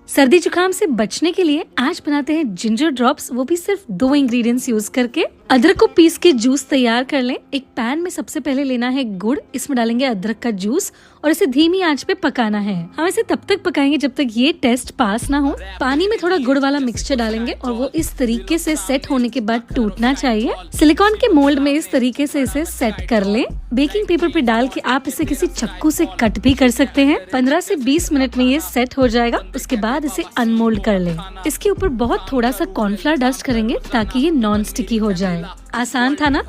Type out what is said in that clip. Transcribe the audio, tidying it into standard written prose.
सर्दी जुकाम से बचने के लिए आज बनाते हैं जिंजर ड्रॉप्स, वो भी सिर्फ 2 इंग्रेडिएंट्स यूज करके। अदरक को पीस के जूस तैयार कर लें। एक पैन में सबसे पहले लेना है गुड़, इसमें डालेंगे अदरक का जूस और इसे धीमी आंच पे पकाना है। हम इसे तब तक पकाएंगे जब तक ये टेस्ट पास ना हो। पानी में थोड़ा गुड़ वाला मिक्सचर डालेंगे और वो इस तरीके से सेट होने के बाद टूटना चाहिए। सिलिकॉन के मोल्ड में इस तरीके से इसे सेट कर लें। बेकिंग पेपर पे डाल के आप इसे किसी चाकू से कट भी कर सकते हैं। 15 से 20 मिनट में ये सेट हो जाएगा। उसके बाद इसे अनमोल्ड कर लें। इसके ऊपर बहुत थोड़ा सा कॉर्नफ्लावर डस्ट करेंगे ताकि ये नॉन स्टिकी हो जाए। आसान था ना?